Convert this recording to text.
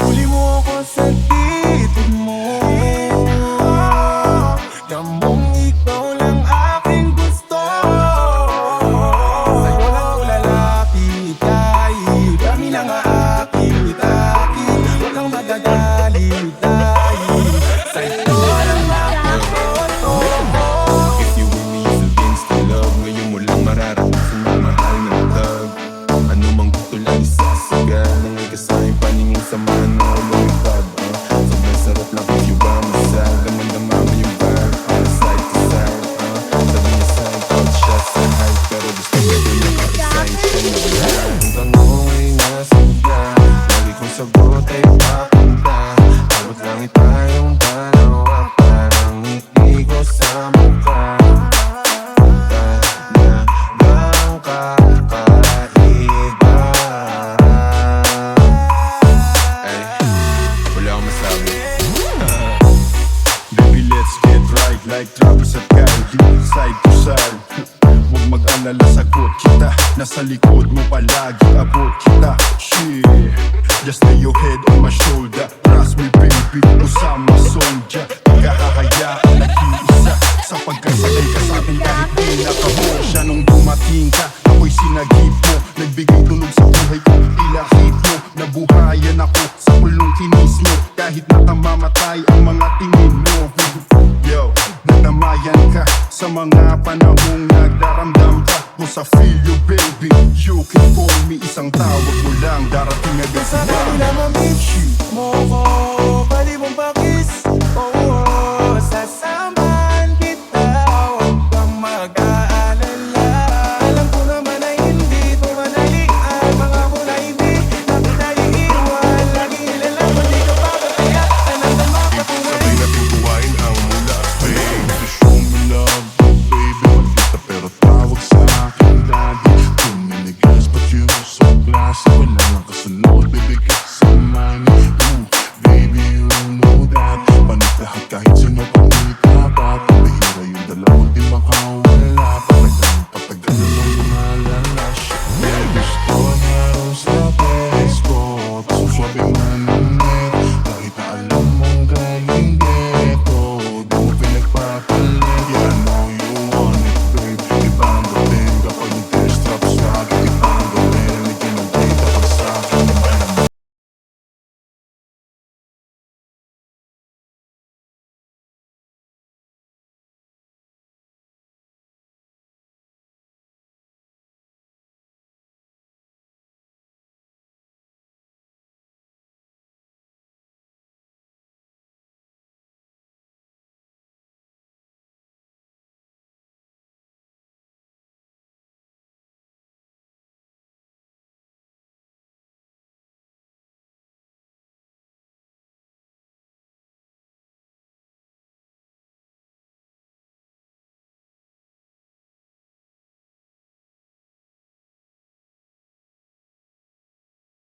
Huli mo ako sa titig mo, damong ikaw lang aking gusto. Sa'yo lang ako lalapit kahit dami lang aking itakit. Huwag kang magagalit dahil sa'yo lang ako to. If you with me, it's against the love. Ngayon mo lang mararanasan ang mahal ng tag. Ano mang gusto lang isasagal nang ikasayang paningin sa mano lumipad. Sobrang sarap lang if you by my side. Damang-dama mo yung vibe, side to side. Sabi niya sa'yo, count siya sa height. Pero gusto niya doon nakakasign siya na lahat. Ang tanong ay nasan ka? Lagi kong sagot ay bakit na? Abot langit tayong dalawa, parang ngiti ko sa mukha. Talagang kakaiba. Ay, wala akong masabi. Baby, let's get right like Travis at Kylie, side to side. Huwag mag-alala, sagot kita. Nasa likod mo palagi, abot kita. Shit, just lay your head on my shoulder. Trust me baby, usama sondya. Pagkahahayaan nag-iisa, sa pagkasanay ka sa'kin kahit di nakahosya. Nung dumating ka, ako'y sinagip mo. Nagbigay tulog sa buhay ko, ilahit mo. Nabuhayan ako sa pulong kinis mo. Kahit nakamamatay ang mga tingin mo. Yo, nadamayan ka sa mga panahong nagdaramdam ka. Kung sa feel you baby, you can call me. Isang tawag mo lang, darating agad sa Sa dami na ma-miss mo ko, pwede mong pakita